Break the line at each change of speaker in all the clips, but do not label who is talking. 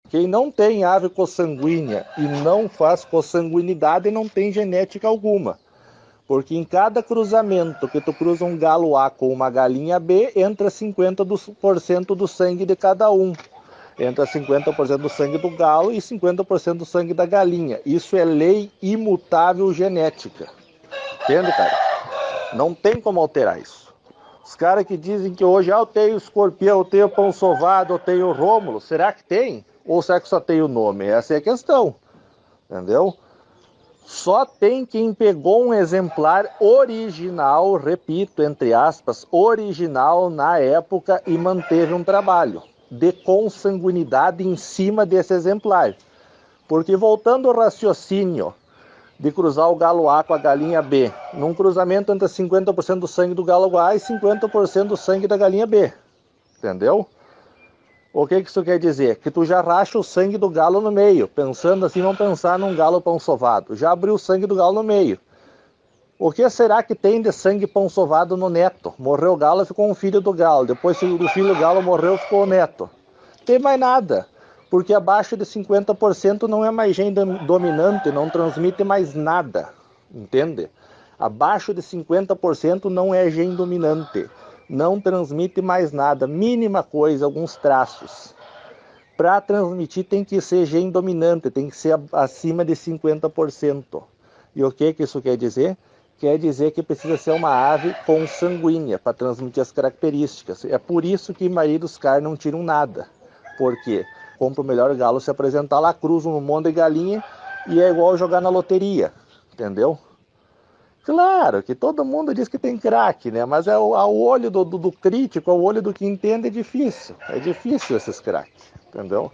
Quem não tem ave consanguínea e não faz consanguinidade não tem genética alguma. Porque em cada cruzamento que tu cruza um galo A com uma galinha B, entra 50% do sangue de cada um. Entra 50% do sangue do galo e 50% do sangue da galinha. Isso é lei imutável genética. Entende, cara? Não tem como alterar isso. Os caras que dizem que hoje eu tenho escorpião, eu tenho pão sovado, eu tenho Rômulo, será que tem? Ou será que só tem o nome? Essa é a questão, entendeu? Só tem quem pegou um exemplar original, repito, entre aspas, original na época e manteve um trabalho de consanguinidade em cima desse exemplar. Porque voltando ao raciocínio de cruzar o galo A com a galinha B, num cruzamento entra 50% do sangue do galo A e 50% do sangue da galinha B, entendeu? O que isso quer dizer? Que tu já racha o sangue do galo no meio. Pensando assim, vamos pensar num galo pão sovado. Já abriu o sangue do galo no meio. O que será que tem de sangue pão sovado no neto? Morreu o galo, ficou um filho do galo. Depois o filho do galo morreu, ficou o neto. Não tem mais nada. Porque abaixo de 50% não é mais gene dominante, não transmite mais nada. Entende? Abaixo de 50% não é gene dominante. Não transmite mais nada, mínima coisa, alguns traços. Para transmitir tem que ser gene dominante, tem que ser acima de 50%. E o que isso quer dizer? Quer dizer que precisa ser uma ave consanguínea para transmitir as características. É por isso que a maioria dos caras não tiram nada. Por quê? Compra o melhor galo se apresentar lá, cruza um monte de galinha e é igual jogar na loteria, entendeu? Claro que todo mundo diz que tem craque, né? Mas ao olho do crítico, ao olho do que entende, é difícil. É difícil esses craques, entendeu?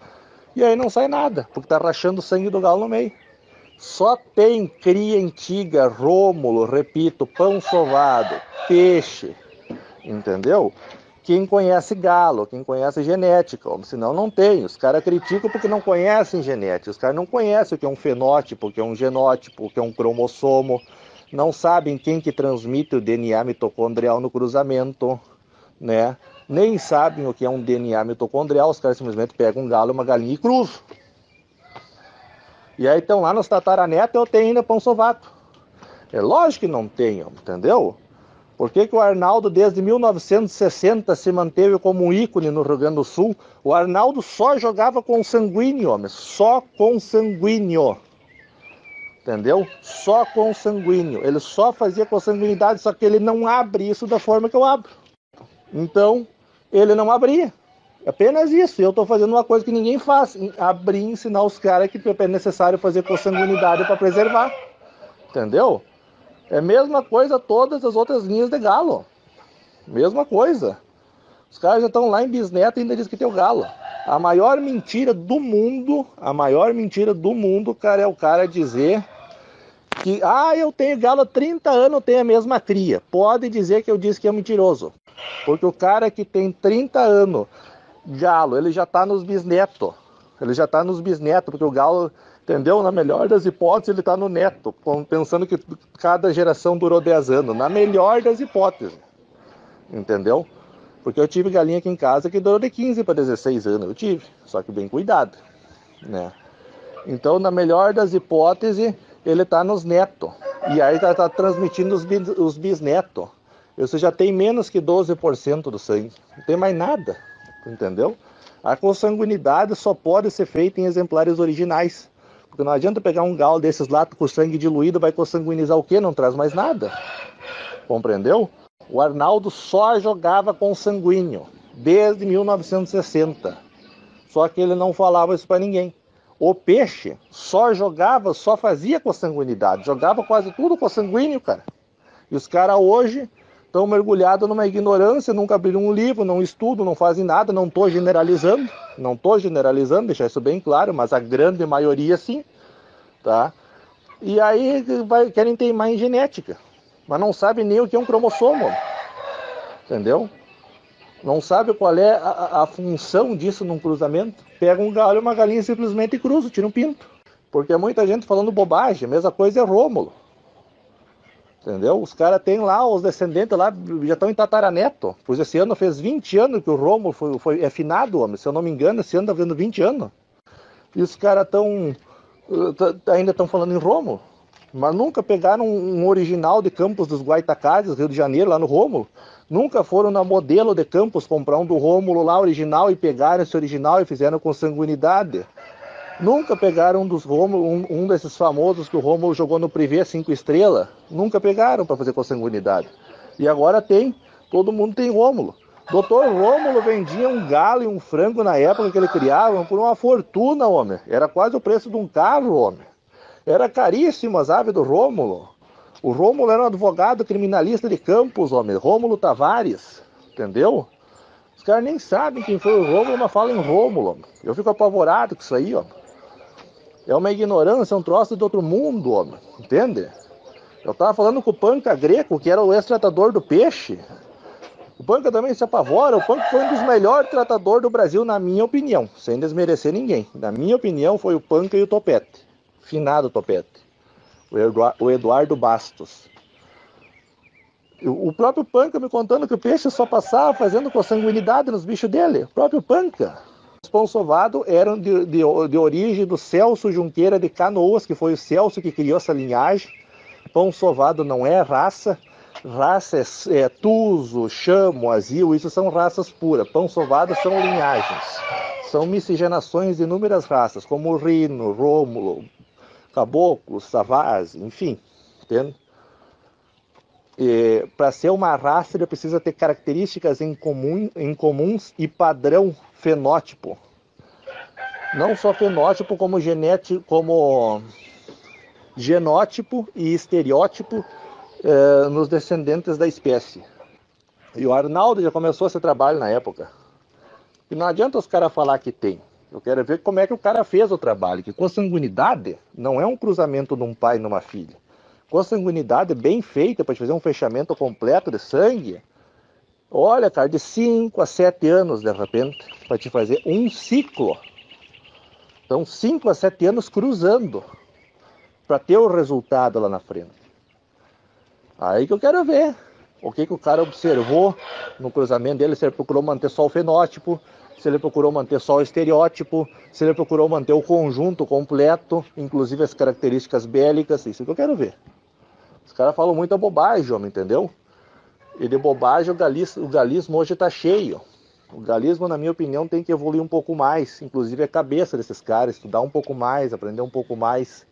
E aí não sai nada, porque tá rachando o sangue do galo no meio. Só tem cria antiga, Rômulo, repito, pão sovado, peixe, entendeu? Quem conhece galo, quem conhece genética, senão não tem. Os caras criticam porque não conhecem genética. Os caras não conhecem o que é um fenótipo, o que é um genótipo, o que é um cromossomo. Não sabem quem que transmite o DNA mitocondrial no cruzamento, né? Nem sabem o que é um DNA mitocondrial, os caras simplesmente pegam um galo, uma galinha e cruzam. E aí estão lá nos tataranetos, eu tenho ainda pão sovado. É lógico que não tenho, entendeu? Por que o Arnaldo, desde 1960, se manteve como um ícone no Rio Grande do Sul? O Arnaldo só jogava com sanguíneo, homem, só com sanguíneo. Entendeu? Só com sanguíneo. Ele só fazia consanguinidade, só que ele não abre isso da forma que eu abro. Então, ele não abria. Apenas isso. Eu estou fazendo uma coisa que ninguém faz. Abrir e ensinar os caras que é necessário fazer consanguinidade para preservar. Entendeu? É a mesma coisa todas as outras linhas de galo. Mesma coisa. Os caras já estão lá em bisneto e ainda dizem que tem o galo. A maior mentira do mundo, cara, é o cara dizer que, eu tenho galo há 30 anos, eu tenho a mesma cria. Pode dizer que eu disse que é mentiroso. Porque o cara que tem 30 anos, galo, ele já está nos bisnetos. Ele já está nos bisnetos, porque o galo, entendeu? Na melhor das hipóteses, ele está no neto. Pensando que cada geração durou 10 anos. Na melhor das hipóteses. Entendeu? Porque eu tive galinha aqui em casa que durou de 15 para 16 anos. Eu tive, só que bem cuidado, né? Então, na melhor das hipóteses, ele está nos netos. E aí está transmitindo os bisnetos. Você já tem menos que 12% do sangue. Não tem mais nada, entendeu? A consanguinidade só pode ser feita em exemplares originais. Porque não adianta pegar um galo desses lá com sangue diluído, vai consanguinizar o quê? Não traz mais nada. Compreendeu? O Arnaldo só jogava com sanguíneo, desde 1960. Só que ele não falava isso para ninguém. O peixe só fazia consanguinidade, jogava quase tudo com sanguíneo, cara. E os caras hoje estão mergulhados numa ignorância, nunca abriram um livro, não estudam, não fazem nada, não estou generalizando, deixar isso bem claro, mas a grande maioria sim, tá? E aí querem teimar em genética, mas não sabem nem o que é um cromossomo, entendeu? Não sabe qual é a função disso num cruzamento. Pega um galo e uma galinha simplesmente cruza, tira um pinto. Porque muita gente falando bobagem, a mesma coisa é Rômulo. Entendeu? Os caras têm lá, os descendentes lá, já estão em tataraneto. Pois esse ano fez 20 anos que o Rômulo é finado, homem. Se eu não me engano, esse ano está fazendo 20 anos. E os caras ainda estão falando em Rômulo, mas nunca pegaram um original de Campos dos Goytacazes, Rio de Janeiro, lá no Rômulo. Nunca foram na Modelo de Campos comprar um do Rômulo lá original e pegaram esse original e fizeram com sanguinidade. Nunca pegaram um dos Rômulo, um desses famosos que o Rômulo jogou no Privé 5 estrelas. Nunca pegaram para fazer consanguinidade. E agora todo mundo tem Rômulo. Doutor Rômulo vendia um galo e um frango na época que ele criava por uma fortuna, homem. Era quase o preço de um carro, homem. Era caríssimo as aves do Rômulo. O Rômulo era um advogado criminalista de Campos, homem. Rômulo Tavares, entendeu? Os caras nem sabem quem foi o Rômulo, mas falam em Rômulo, homem. Eu fico apavorado com isso aí, homem. É uma ignorância, é um troço de outro mundo, homem. Entende? Eu tava falando com o Panca Greco, que era o ex-tratador do peixe. O Panca também se apavora. O Panca foi um dos melhores tratadores do Brasil, na minha opinião. Sem desmerecer ninguém. Na minha opinião, foi o Panca e o Topete. Finado Topete. O Eduardo Bastos. O próprio Panca me contando que o peixe só passava fazendo consanguinidade nos bichos dele. O próprio Panca. Os pão sovado eram de origem do Celso Junqueira de Canoas, que foi o Celso que criou essa linhagem. Pão sovado não é raça. Raça é tuso, chamo, azil, isso são raças puras. Pão sovado são linhagens. São miscigenações de inúmeras raças, como o Rino, Rômulo, Caboclo, Savaz, enfim. Entende? Para ser uma raça, ele precisa ter características em comuns e padrão fenótipo. Não só fenótipo, como genético, como genótipo e estereótipo nos descendentes da espécie. E o Arnaldo já começou esse trabalho na época. E não adianta os caras falar que tem. Eu quero ver como é que o cara fez o trabalho. Que consanguinidade não é um cruzamento de um pai e uma filha. Consanguinidade bem feita para te fazer um fechamento completo de sangue. Olha, cara, de 5 a 7 anos, de repente, para te fazer um ciclo. Então, 5 a 7 anos cruzando para ter o resultado lá na frente. Aí que eu quero ver o que o cara observou no cruzamento dele, se ele procurou manter só o fenótipo, se ele procurou manter só o estereótipo, se ele procurou manter o conjunto completo, inclusive as características bélicas, isso que eu quero ver. Os caras falam muita bobagem, homem, entendeu? E de bobagem o galismo hoje está cheio. O galismo, na minha opinião, tem que evoluir um pouco mais, inclusive a cabeça desses caras, estudar um pouco mais, aprender um pouco mais.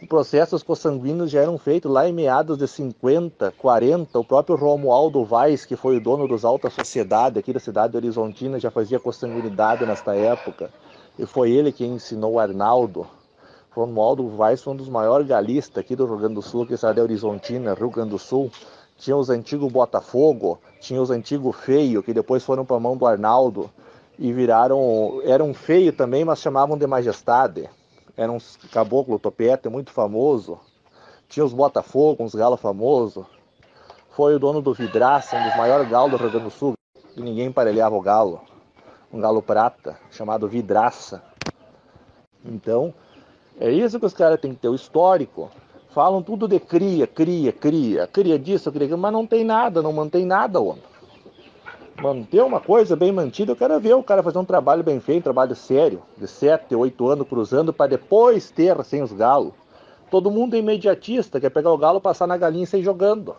Processos consanguíneos já eram feitos lá em meados de 50, 40. O próprio Romualdo Vaz, que foi o dono dos Alta Sociedade aqui da cidade de Horizontina, já fazia consanguinidade nesta época. E foi ele quem ensinou o Arnaldo. Romualdo Vaz foi um dos maiores galistas aqui do Rio Grande do Sul, que é a cidade de Horizontina, Rio Grande do Sul. Tinha os antigos Botafogo, tinha os antigos Feio, que depois foram para a mão do Arnaldo e eram feio também, mas chamavam de Majestade. Era um caboclo topete muito famoso. Tinha os Botafogo, uns galos famosos. Foi o dono do Vidraça, um dos maiores galos do Rio Grande do Sul. E ninguém emparelhava o galo. Um galo prata, chamado Vidraça. Então, é isso que os caras têm que ter, o histórico. Falam tudo de cria disso, cria, mas não tem nada, não mantém nada, homem. Manter uma coisa bem mantida, eu quero ver o cara fazer um trabalho bem feito, um trabalho sério, de 7, 8 anos cruzando, para depois ter sem os galos. Todo mundo é imediatista, quer pegar o galo, passar na galinha e sair jogando.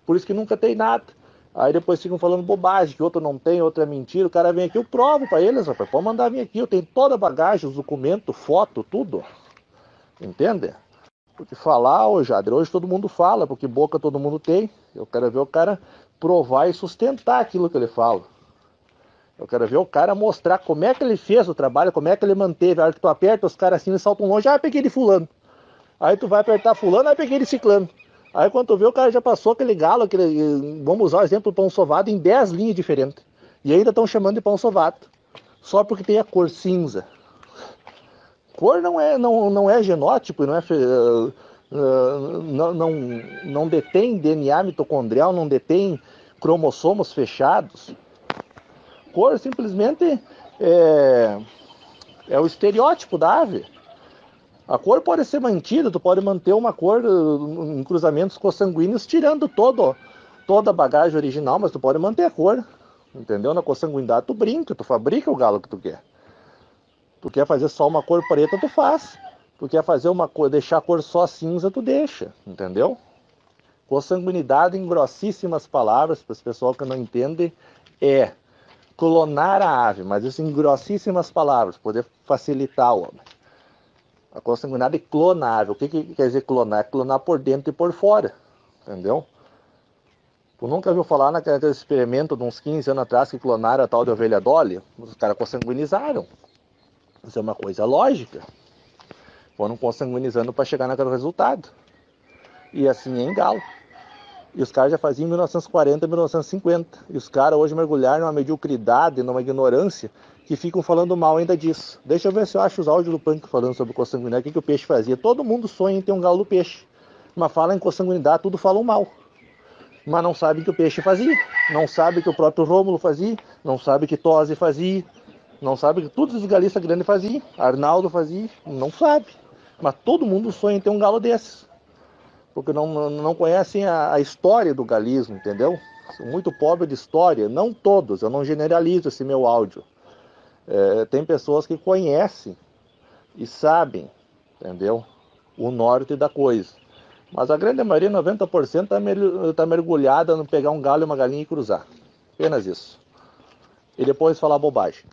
Por isso que nunca tem nada. Aí depois ficam falando bobagem, que outro não tem, outro é mentira. O cara vem aqui, eu provo para eles, rapaz, pode mandar vir aqui, eu tenho toda a bagagem, os documentos, foto, tudo. Entende? Porque falar, ô Jader, hoje todo mundo fala, porque boca todo mundo tem. Eu quero ver o cara provar e sustentar aquilo que ele fala. Eu quero ver o cara mostrar como é que ele fez o trabalho, como é que ele manteve. A hora que tu aperta, os caras assim, eles saltam longe, peguei de fulano. Aí tu vai apertar fulano, peguei de ciclano. Aí quando tu vê, o cara já passou aquele galo, vamos usar o exemplo do pão sovado, em 10 linhas diferentes. E ainda estão chamando de pão sovado. Só porque tem a cor cinza. Cor não é genótipo, não detém DNA mitocondrial, não detém cromossomos fechados. Cor simplesmente é o estereótipo da ave. A cor pode ser mantida, tu pode manter uma cor em cruzamentos consanguíneos, tirando toda a bagagem original, mas tu pode manter a cor. Entendeu? Na consanguinidade tu brinca, tu fabrica o galo que tu quer. Tu quer fazer só uma cor preta, tu faz. Tu quer fazer uma cor, deixar a cor só cinza, tu deixa, entendeu? Consanguinidade, em grossíssimas palavras, para os pessoal que não entendem, é clonar a ave, mas isso em grossíssimas palavras, poder facilitar o homem. A consanguinidade é clonável. O que quer dizer clonar? É clonar por dentro e por fora, entendeu? Tu nunca viu falar naquele experimento de uns 15 anos atrás que clonaram a tal de ovelha Dolly? Os caras consanguinizaram. Isso é uma coisa lógica. Foram consanguinizando para chegar naquele resultado. E assim é em galo. E os caras já faziam em 1940, 1950. E os caras hoje mergulharam numa mediocridade, numa ignorância, que ficam falando mal ainda disso. Deixa eu ver se eu acho os áudios do Punk falando sobre consanguinidade, o que o peixe fazia. Todo mundo sonha em ter um galo do peixe. Mas fala em consanguinidade, tudo falam mal. Mas não sabe que o peixe fazia. Não sabe que o próprio Rômulo fazia. Não sabe que Tosi fazia. Não sabe que todos os galistas grandes faziam. Arnaldo fazia. Não sabe. Mas todo mundo sonha em ter um galo desses. Porque não conhecem a história do galismo, entendeu? São muito pobres de história. Não todos, eu não generalizo esse meu áudio. Tem pessoas que conhecem e sabem, entendeu? O norte da coisa. Mas a grande maioria, 90%, está mergulhada no pegar um galo e uma galinha e cruzar. Apenas isso. E depois falar bobagem.